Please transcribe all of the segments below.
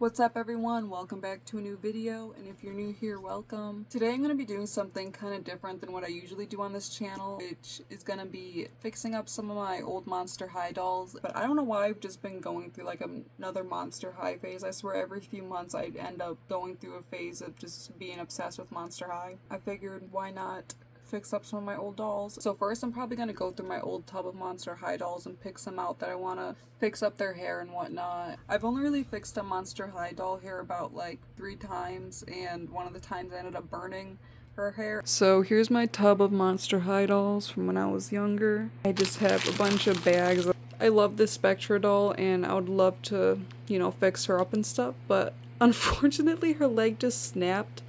What's up everyone? Welcome back to a new video, and if you're new here, welcome. Today I'm going to be doing something kind of different than what I usually do on this channel, which is going to be fixing up some of my old Monster High dolls. But I don't know why I've just been going through like another Monster High phase. I swear every few months I'd end up going through a phase of just being obsessed with Monster High. I figured why not fix up some of my old dolls. So first I'm probably going to go through my old tub of Monster High dolls and pick some out that I want to fix up their hair and whatnot. I've only really fixed a Monster High doll hair about like 3 times, and one of the times I ended up burning her hair. So here's my tub of Monster High dolls from when I was younger. I just have a bunch of bags. I love this Spectra doll and I would love to, fix her up and stuff, but unfortunately her leg just snapped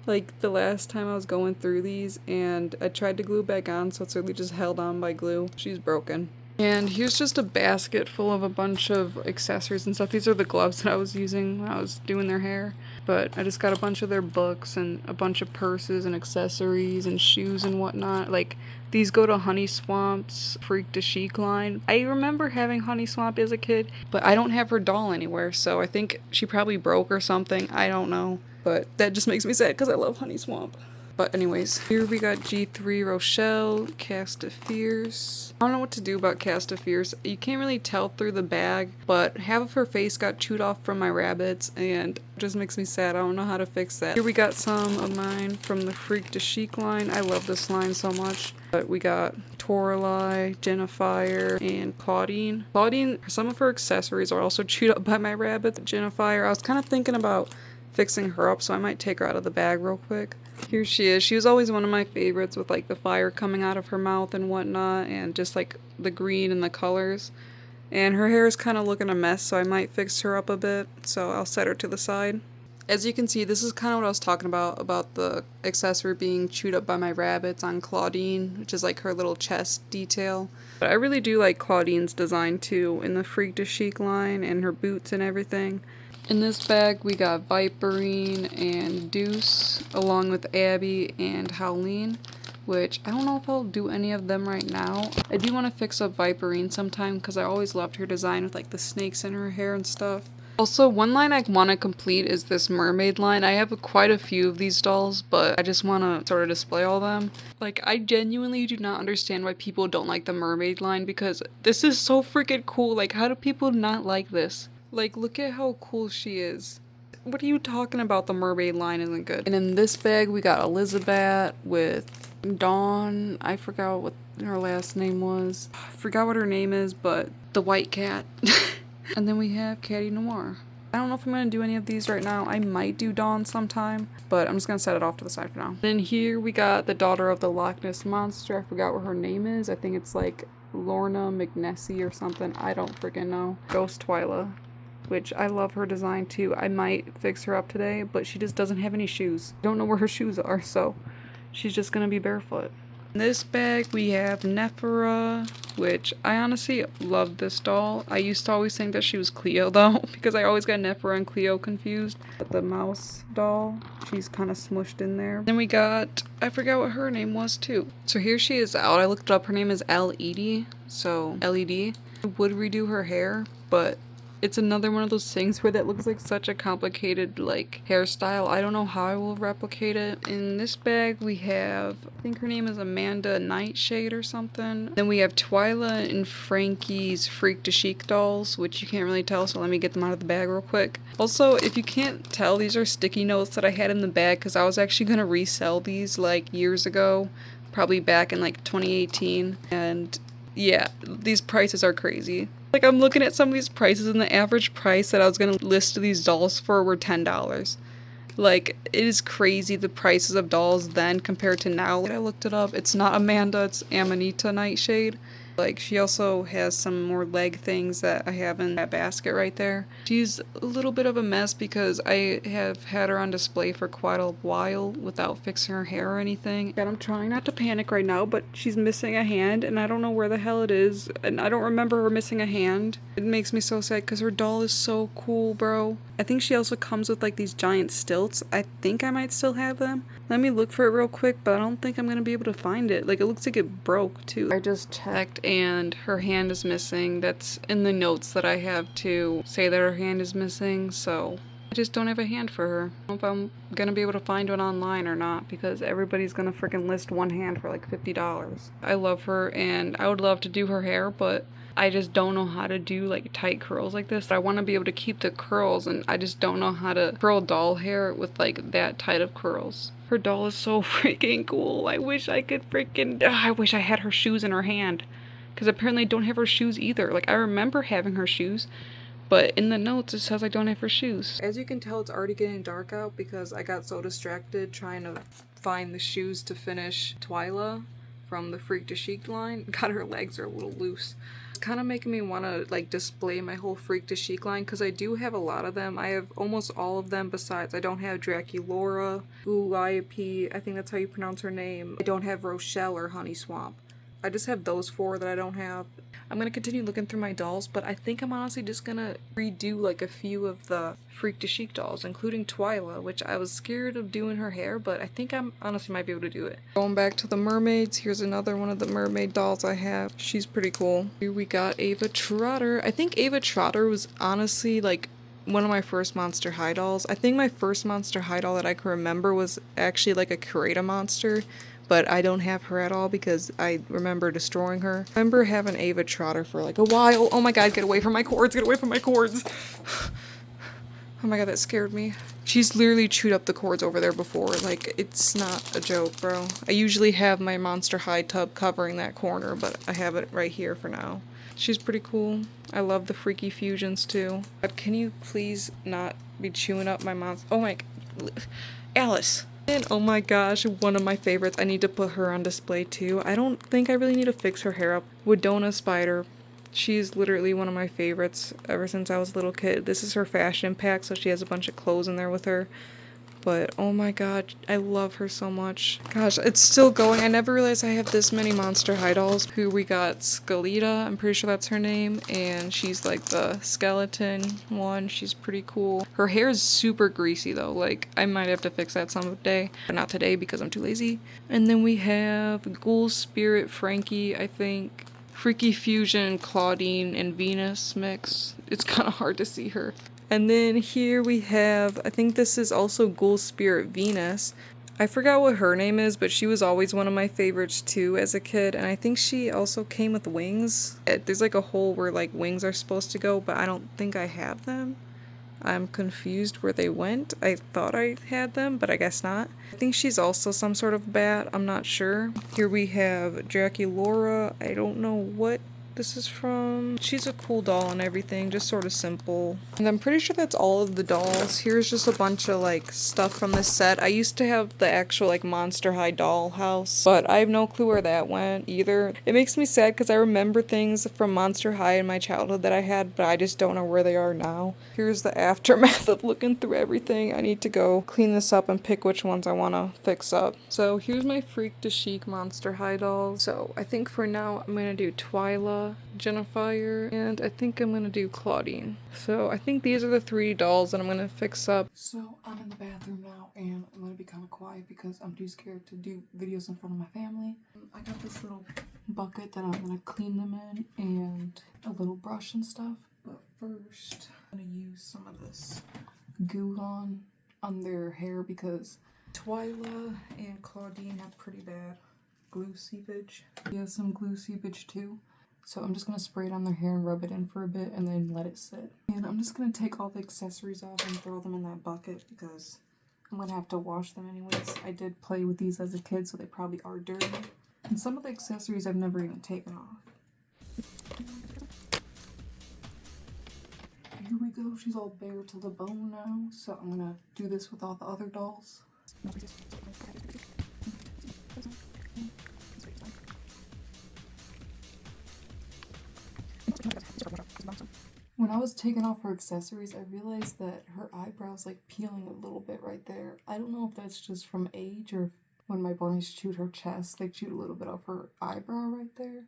like the last time I was going through these, and I tried to glue back on, so it's really just held on by glue. She's broken. And here's just a basket full of a bunch of accessories and stuff. These are the gloves that I was using when I was doing their hair. But I just got a bunch of their books and a bunch of purses and accessories and shoes and whatnot. Like, these go to Honey Swamp's Freak to Chic line. I remember having Honey Swamp as a kid, but I don't have her doll anywhere, so I think she probably broke or something. I don't know. But that just makes me sad because I love Honey Swamp. But anyways, here we got G3 Rochelle, Cast of Fierce. I don't know what to do about Cast of Fierce. You can't really tell through the bag, but half of her face got chewed off from my rabbits, and it just makes me sad. I don't know how to fix that. Here we got some of mine from the Freak to Chic line. I love this line so much. But we got Toralei, Jennifer, and Claudine. Claudine, some of her accessories are also chewed up by my rabbits. Jennifer, I was kind of thinking about fixing her up, so I might take her out of the bag real quick. Here she is. She was always one of my favorites, with like the fire coming out of her mouth and whatnot, and just like the green and the colors. And her hair is kind of looking a mess, so I might fix her up a bit, so I'll set her to the side. As you can see, this is kind of what I was talking about the accessory being chewed up by my rabbits on Claudine, which is like her little chest detail. But I really do like Claudine's design too, in the Freak to Chic line, and her boots and everything. In this bag, we got Viperine and Deuce, along with Abby and Howleen, which I don't know if I'll do any of them right now. I do want to fix up Viperine sometime because I always loved her design with like the snakes in her hair and stuff. Also, one line I want to complete is this mermaid line. I have quite a few of these dolls, but I just want to sort of display all them. Like, I genuinely do not understand why people don't like the mermaid line, because this is so freaking cool. Like, how do people not like this? Like, look at how cool she is. What are you talking about? The mermaid line isn't good. And in this bag, we got Elizabeth with Dawn. I forgot what her last name was. I forgot what her name is, but the white cat. And then we have Caddy Noir. I don't know if I'm going to do any of these right now. I might do Dawn sometime, but I'm just going to set it off to the side for now. Then here we got the daughter of the Loch Ness Monster. I forgot what her name is. I think it's like Lorna McNessie or something. I don't freaking know. Ghost Twyla, which I love her design too. I might fix her up today, but she just doesn't have any shoes. I don't know where her shoes are, so she's just gonna be barefoot. In this bag, we have Nephra, which I honestly love this doll. I used to always think that she was Cleo though, because I always got Nephra and Cleo confused. But the mouse doll, she's kind of smushed in there. Then we got, I forgot what her name was too. So here she is out. I looked it up. Her name is LED, so LED. I would redo her hair, but it's another one of those things where that looks like such a complicated like hairstyle. I don't know how I will replicate it. In this bag we have, I think her name is Amanda Nightshade or something. Then we have Twyla and Frankie's Freak to Chic dolls, which you can't really tell, so let me get them out of the bag real quick. Also, if you can't tell, these are sticky notes that I had in the bag because I was actually gonna resell these like years ago, probably back in like 2018, and yeah, these prices are crazy. Like, I'm looking at some of these prices, and the average price that I was gonna list these dolls for were $10. Like, it is crazy the prices of dolls then compared to now. I looked it up. It's not Amanda, it's Amanita Nightshade. Like, she also has some more leg things that I have in that basket right there. She's a little bit of a mess because I have had her on display for quite a while without fixing her hair or anything. And I'm trying not to panic right now, but she's missing a hand and I don't know where the hell it is. And I don't remember her missing a hand. It makes me so sad because her doll is so cool, bro. I think she also comes with like these giant stilts. I think I might still have them. Let me look for it real quick, but I don't think I'm gonna be able to find it. Like, it looks like it broke too. I just checked and her hand is missing. That's in the notes that I have to say that her hand is missing, so I just don't have a hand for her. I don't know if I'm gonna be able to find one online or not because everybody's gonna freaking list one hand for like $50. I love her and I would love to do her hair, but I just don't know how to do like tight curls like this. I want to be able to keep the curls and I just don't know how to curl doll hair with like that tight of curls. Her doll is so freaking cool. I wish I could freaking, I wish I had her shoes in her hand. Because apparently I don't have her shoes either. Like I remember having her shoes, but in the notes it says I don't have her shoes. As you can tell, it's already getting dark out because I got so distracted trying to find the shoes to finish Twyla from the Freak to Chic line. God, her legs are a little loose. It's kind of making me want to like display my whole Freak to Chic line because I do have a lot of them. I have almost all of them besides I don't have Draculaura, Gulliope, I think that's how you pronounce her name. I don't have Rochelle or Honey Swamp. I just have those 4 that I don't have. I'm gonna continue looking through my dolls, but I think I'm honestly just gonna redo like a few of the Freak to Chic dolls, including Twyla, which I was scared of doing her hair, but I think I'm honestly might be able to do it. Going back to the mermaids, here's another one of the mermaid dolls I have. She's pretty cool. Here we got Ava Trotter. I think Ava Trotter was honestly like one of my first Monster High dolls. I think my first Monster High doll that I can remember was actually like a Karate monster. But I don't have her at all because I remember destroying her. I remember having Ava Trotter for like a while. Oh my god, get away from my cords, get away from my cords. Oh my god, that scared me. She's literally chewed up the cords over there before. Like, it's not a joke, bro. I usually have my Monster High tub covering that corner, but I have it right here for now. She's pretty cool. I love the Freaky Fusions too. But can you please not be chewing up my monster? Oh my god. Alice. And oh my gosh, one of my favorites. I need to put her on display too. I don't think I really need to fix her hair up. Wedona Spider. She's literally one of my favorites ever since I was a little kid. This is her fashion pack, so she has a bunch of clothes in there with her. But oh my god, I love her so much. Gosh, it's still going. I never realized I have this many Monster High dolls. Who we got Skeleta, I'm pretty sure that's her name, and she's like the skeleton one. She's pretty cool. Her hair is super greasy though, like I might have to fix that someday, but not today because I'm too lazy. And then we have Ghoul Spirit Frankie, I think. Freaky Fusion, Claudine, and Venus mix. It's kind of hard to see her. And then here we have, I think this is also Ghoul Spirit Venus. I forgot what her name is, but she was always one of my favorites too as a kid, and I think she also came with wings. There's like a hole where like wings are supposed to go, but I don't think I have them. I'm confused where they went. I thought I had them, but I guess not. I think she's also some sort of bat, I'm not sure. Here we have Draculaura. I don't know what this is from. She's a cool doll and everything, just sort of simple. And I'm pretty sure that's all of the dolls. Here's just a bunch of like stuff from this set. I used to have the actual like Monster High doll house, but I have no clue where that went either. It makes me sad because I remember things from Monster High in my childhood that I had, but I just don't know where they are now. Here's the aftermath of looking through everything. I need to go clean this up and pick which ones I want to fix up. So here's my Freak to Chic Monster High dolls. So I think for now I'm gonna do Twyla, Jennifer, and I think I'm gonna do Claudine. So I think these are the 3 dolls that I'm gonna fix up. So I'm in the bathroom now and I'm gonna be kind of quiet because I'm too scared to do videos in front of my family. I got this little bucket that I'm gonna clean them in and a little brush and stuff. But first I'm gonna use some of this goo on their hair because Twyla and Claudine have pretty bad glue seepage. He has some glue seepage too. So I'm just going to spray it on their hair and rub it in for a bit and then let it sit. And I'm just going to take all the accessories off and throw them in that bucket because I'm going to have to wash them anyways. I did play with these as a kid, so they probably are dirty. And some of the accessories I've never even taken off. Here we go. She's all bare to the bone now. So I'm going to do this with all the other dolls. When I was taking off her accessories, I realized that her eyebrow's like peeling a little bit right there. I don't know if that's just from age or when my bunnies chewed her chest, they chewed a little bit off her eyebrow right there.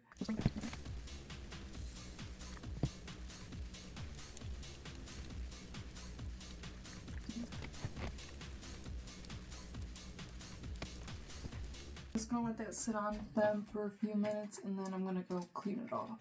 Just gonna let that sit on them for a few minutes and then I'm gonna go clean it off.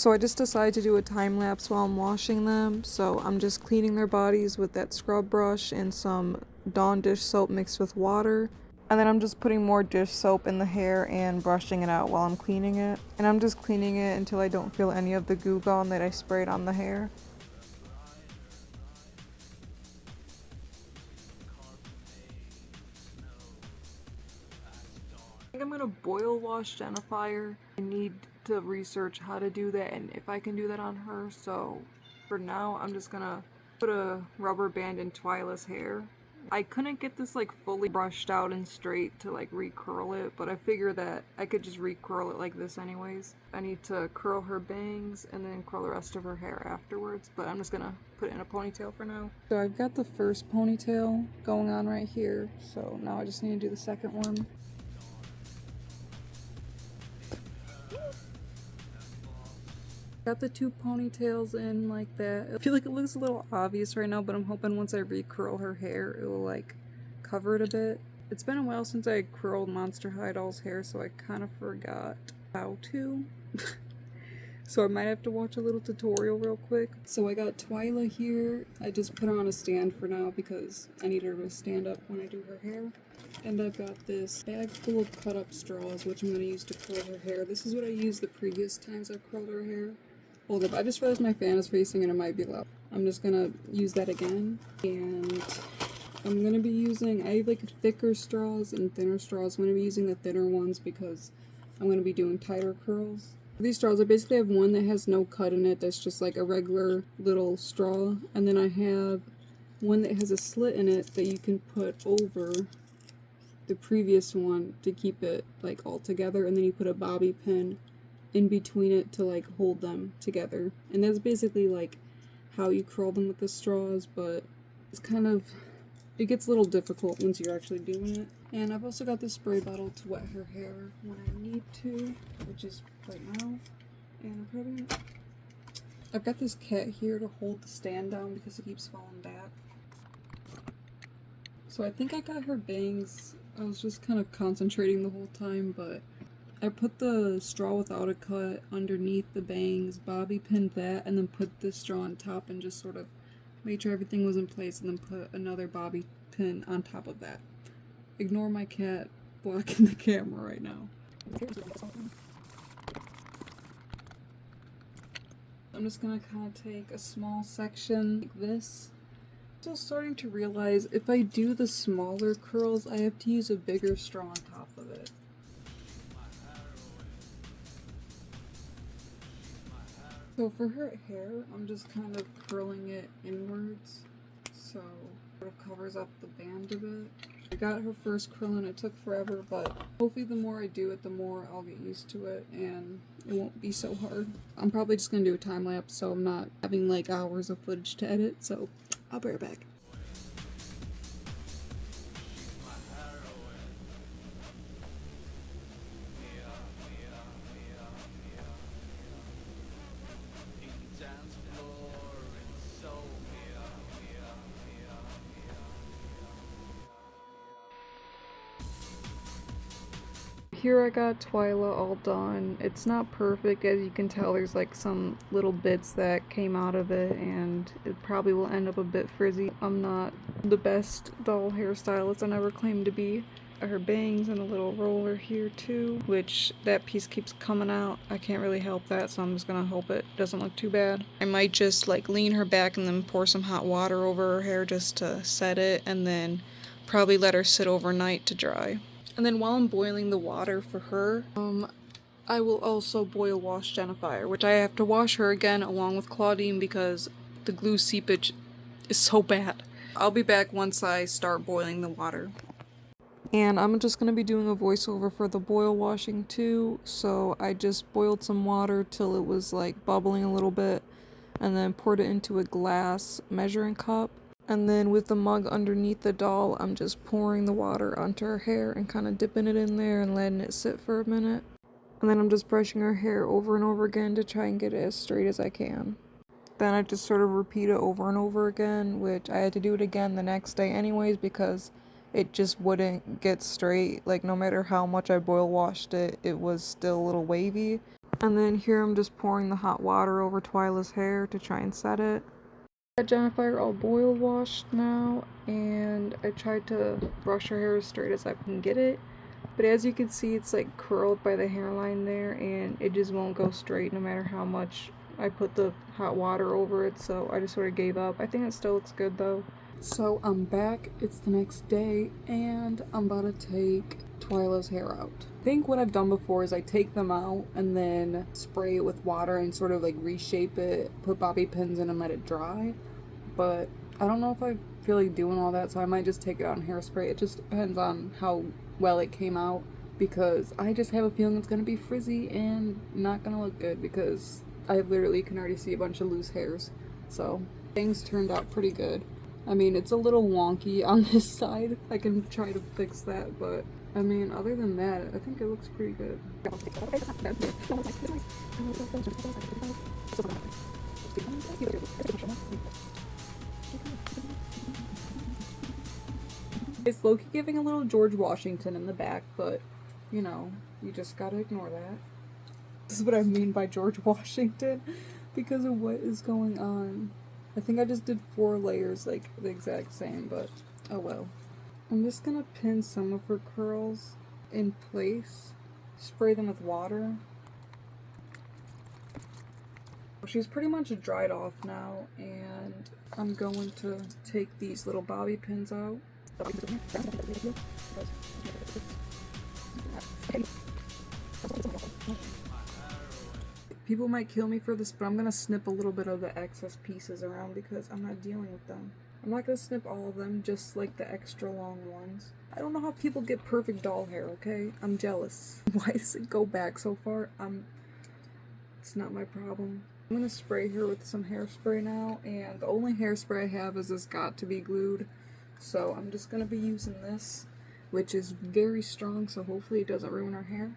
So I just decided to do a time lapse while I'm washing them. So I'm just cleaning their bodies with that scrub brush and some Dawn dish soap mixed with water. And then I'm just putting more dish soap in the hair and brushing it out while I'm cleaning it. And I'm just cleaning it until I don't feel any of the goo gone that I sprayed on the hair. I think I'm gonna boil wash Jennifer. I need to research how to do that and if I can do that on her. So for now, I'm just gonna put a rubber band in Twyla's hair. I couldn't get this like fully brushed out and straight to like recurl it, but I figure that I could just recurl it like this anyways. I need to curl her bangs and then curl the rest of her hair afterwards, but I'm just gonna put it in a ponytail for now. So I've got the first ponytail going on right here, so now I just need to do the second one. Got the two ponytails in like that. I feel like it looks a little obvious right now, but I'm hoping once I recurl her hair, it will like cover it a bit. It's been a while since I curled Monster High Doll's hair, so I kind of forgot how to. So I might have to watch a little tutorial real quick. So I got Twyla here. I just put her on a stand for now because I need her to stand up when I do her hair. And I've got this bag full of cut up straws, which I'm going to use to curl her hair. This is what I used the previous times I've curled her hair. Hold up, I just realized my fan is facing and it might be loud. I'm just going to use that again. And I'm going to be using, I have like thicker straws and thinner straws. I'm going to be using the thinner ones because I'm going to be doing tighter curls. These straws, I basically have one that has no cut in it, that's just like a regular little straw. And then I have one that has a slit in it that you can put over the previous one to keep it like all together, and then you put a bobby pin in between it to like hold them together. And that's basically like how you curl them with the straws, but it's kind of, it gets a little difficult once you're actually doing it. And I've also got this spray bottle to wet her hair when I need to, which is right now. And I've got this cat here to hold the stand down because it keeps falling back. So I think I got her bangs. I was just kind of concentrating the whole time, but I put the straw without a cut underneath the bangs, bobby pinned that, and then put this straw on top and just sort of made sure everything was in place, and then put another bobby pin on top of that. Ignore my cat blocking the camera right now. I'm just gonna kind of take a small section like this. I'm also starting to realize if I do the smaller curls, I have to use a bigger straw on top of it. So for her hair, I'm just kind of curling it inwards, so it sort of covers up the band a bit. I got her first curl and it took forever, but hopefully the more I do it, the more I'll get used to it and it won't be so hard. I'm probably just gonna do a time lapse so I'm not having like hours of footage to edit, so I'll be right back. Here I got Twyla all done. It's not perfect, as you can tell there's like some little bits that came out of it and it probably will end up a bit frizzy. I'm not the best doll hairstylist I never claimed to be. Her bangs and a little roller here too, which that piece keeps coming out. I can't really help that, so I'm just gonna hope it doesn't look too bad. I might just like lean her back and then pour some hot water over her hair just to set it, and then probably let her sit overnight to dry. And then while I'm boiling the water for her, I will also boil wash Jennifer, which I have to wash her again along with Claudine because the glue seepage is so bad. I'll be back once I start boiling the water. And I'm just going to be doing a voiceover for the boil washing too, so I just boiled some water till it was like bubbling a little bit, and then poured it into a glass measuring cup. And then with the mug underneath the doll, I'm just pouring the water onto her hair and kind of dipping it in there and letting it sit for a minute. And then I'm just brushing her hair over and over again to try and get it as straight as I can. Then I just sort of repeat it over and over again, which I had to do it again the next day anyways because it just wouldn't get straight. Like no matter how much I boil washed it, it was still a little wavy. And then here I'm just pouring the hot water over Twyla's hair to try and set it. I got Jennifer all boil washed now, and I tried to brush her hair as straight as I can get it. But as you can see, it's like curled by the hairline there, and it just won't go straight no matter how much I put the hot water over it, so I just sort of gave up. I think it still looks good though. So I'm back, it's the next day, and I'm about to take Twyla's hair out. I think what I've done before is I take them out and then spray it with water and sort of like reshape it, put bobby pins in and let it dry. But I don't know if I feel like doing all that, so I might just take it out in hairspray. It just depends on how well it came out, because I just have a feeling it's gonna be frizzy and not gonna look good, because I literally can already see a bunch of loose hairs. So things turned out pretty good. I mean, it's a little wonky on this side. I can try to fix that, but I mean, other than that, I think it looks pretty good. It's low-key giving a little George Washington in the back, but you know, you just gotta ignore that. This is what I mean by George Washington because of what is going on. I think I just did 4 layers like the exact same, but oh well. I'm just gonna pin some of her curls in place, spray them with water. She's pretty much dried off now, and I'm going to take these little bobby pins out. People might kill me for this, but I'm gonna snip a little bit of the excess pieces around because I'm not dealing with them. I'm not gonna snip all of them, just like the extra long ones. I don't know how people get perfect doll hair, okay? I'm jealous. Why does it go back so far? It's not my problem. I'm gonna spray her with some hairspray now, and the only hairspray I have is this Got To Be Glued. So I'm just gonna be using this, which is very strong, so hopefully it doesn't ruin her hair.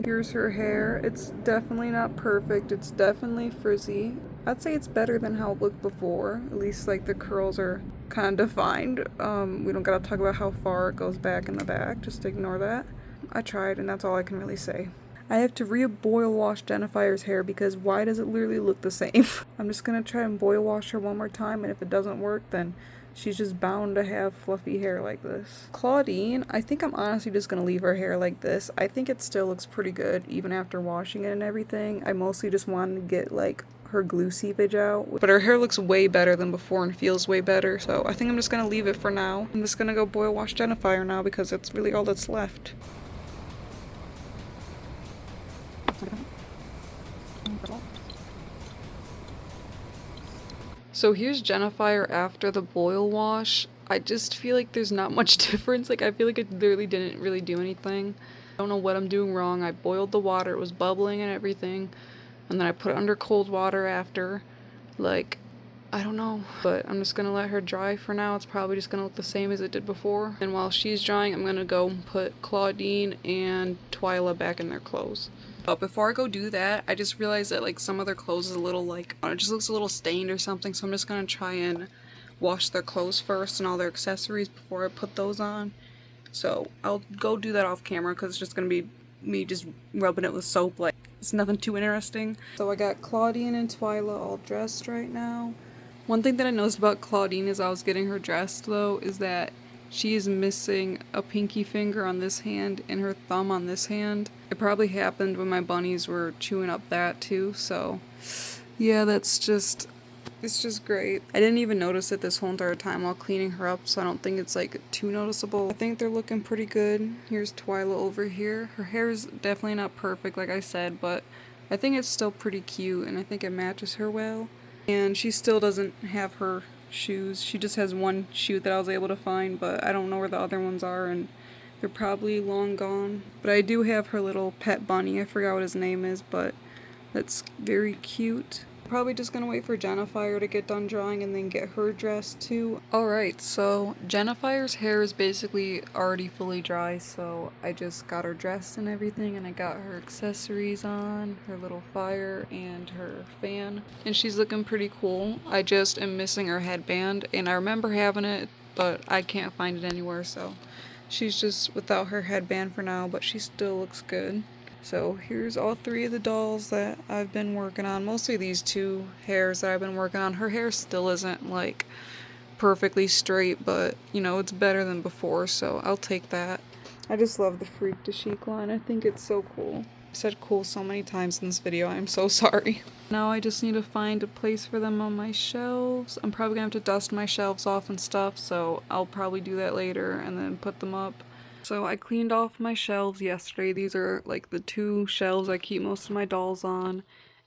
Here's her hair. It's definitely not perfect. It's definitely frizzy. I'd say it's better than how it looked before. At least like the curls are kind of defined. We don't gotta talk about how far it goes back in the back. Just ignore that. I tried, and that's all I can really say. I have to re-boil wash Jennifer's hair because why does it literally look the same? I'm just gonna try and boil wash her one more time, and if it doesn't work, then she's just bound to have fluffy hair like this. Claudine, I think I'm honestly just gonna leave her hair like this. I think it still looks pretty good even after washing it and everything. I mostly just wanted to get like her glue seepage out, but her hair looks way better than before and feels way better, so I think I'm just gonna leave it for now. I'm just gonna go boil wash Jennifer now because that's really all that's left. So here's Jennifer after the boil wash. I just feel like there's not much difference. Like I feel like it literally didn't really do anything. I don't know what I'm doing wrong. I boiled the water, it was bubbling and everything, and then I put it under cold water after. Like, I don't know, but I'm just gonna let her dry for now. It's probably just gonna look the same as it did before. And while she's drying, I'm gonna go put Claudine and Twyla back in their clothes. But before I go do that, I just realized that like some of their clothes is a little like, it just looks a little stained or something, so I'm just gonna try and wash their clothes first and all their accessories before I put those on. So I'll go do that off camera because it's just gonna be me just rubbing it with soap, like it's nothing too interesting. So I got Claudine and Twyla all dressed right now. One thing that I noticed about Claudine as I was getting her dressed though is that she is missing a pinky finger on this hand and her thumb on this hand. It probably happened when my bunnies were chewing up that too, so yeah, it's just great. I didn't even notice it this whole entire time while cleaning her up, so I don't think it's like too noticeable. I think they're looking pretty good. Here's Twyla over here. Her hair is definitely not perfect like I said, but I think it's still pretty cute and I think it matches her well. And she still doesn't have her shoes. She just has one shoe that I was able to find, but I don't know where the other ones are and they're probably long gone. But I do have her little pet bunny. I forgot what his name is, but that's very cute. Probably just gonna wait for Jennifer to get done drawing and then get her dressed too. Alright, so Jennifer's hair is basically already fully dry, so I just got her dressed and everything, and I got her accessories on, her little fire and her fan, and she's looking pretty cool. I just am missing her headband, and I remember having it, but I can't find it anywhere, so she's just without her headband for now, but she still looks good. So here's all three of the dolls that I've been working on. Mostly these two hairs that I've been working on. Her hair still isn't like perfectly straight, but you know, it's better than before, so I'll take that. I just love the Freak de Chic line. I think it's so cool. I've said cool so many times in this video. I'm so sorry. Now I just need to find a place for them on my shelves. I'm probably gonna have to dust my shelves off and stuff, so I'll probably do that later and then put them up. So I cleaned off my shelves yesterday. These are like the two shelves I keep most of my dolls on.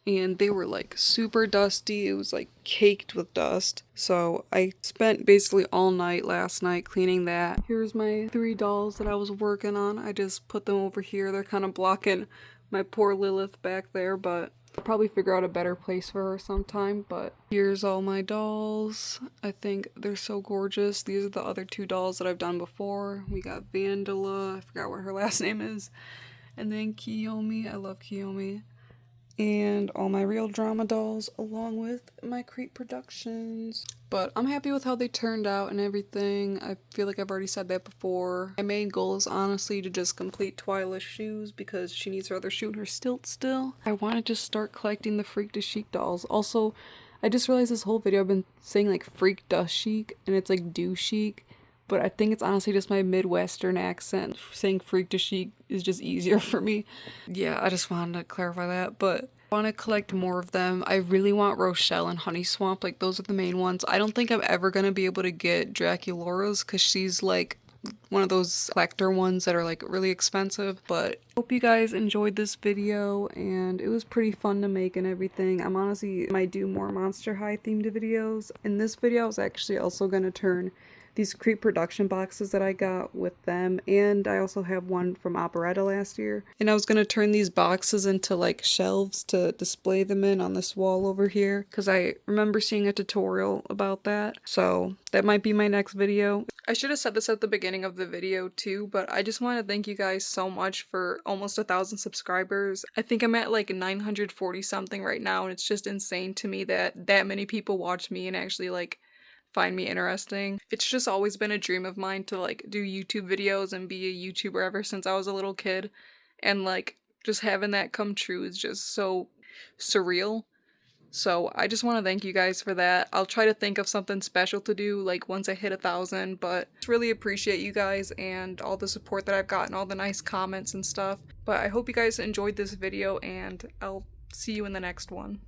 And they were like super dusty. It was like caked with dust. So I spent basically all night last night cleaning that. Here's my three dolls that I was working on. I just put them over here. They're kind of blocking my poor Lilith back there, but I'll probably figure out a better place for her sometime. But here's all my dolls. I think they're so gorgeous. These are the other two dolls that I've done before. We got Vandala. I forgot what her last name is. And then Kiyomi. I love Kiyomi. And all my real drama dolls along with my Crate Productions. But I'm happy with how they turned out and everything. I feel like I've already said that before. My main goal is honestly to just complete Twyla's shoes because she needs her other shoe in her stilt still. I want to just start collecting the Freak de Chic dolls. Also, I just realized this whole video I've been saying like Freak de Chic and it's like do chic. But I think it's honestly just my Midwestern accent. Saying Freak de Chic is just easier for me. Yeah, I just wanted to clarify that, but I want to collect more of them. I really want Rochelle and Honey Swamp, like those are the main ones. I don't think I'm ever going to be able to get Draculaura's because she's like one of those collector ones that are like really expensive. But hope you guys enjoyed this video and it was pretty fun to make and everything. I'm honestly might do more Monster High themed videos. In this video I was actually also going to turn these Crate Production boxes that I got with them, and I also have one from Operetta last year. And I was gonna turn these boxes into like shelves to display them in on this wall over here, because I remember seeing a tutorial about that. So that might be my next video. I should have said this at the beginning of the video too, but I just want to thank you guys so much for almost 1,000 subscribers. I think I'm at like 940 something right now, and it's just insane to me that that many people watch me and actually like find me interesting. It's just always been a dream of mine to like do YouTube videos and be a YouTuber ever since I was a little kid. And like just having that come true is just so surreal. So I just want to thank you guys for that. I'll try to think of something special to do like once I hit 1,000, but I just really appreciate you guys and all the support that I've gotten, all the nice comments and stuff. But I hope you guys enjoyed this video and I'll see you in the next one.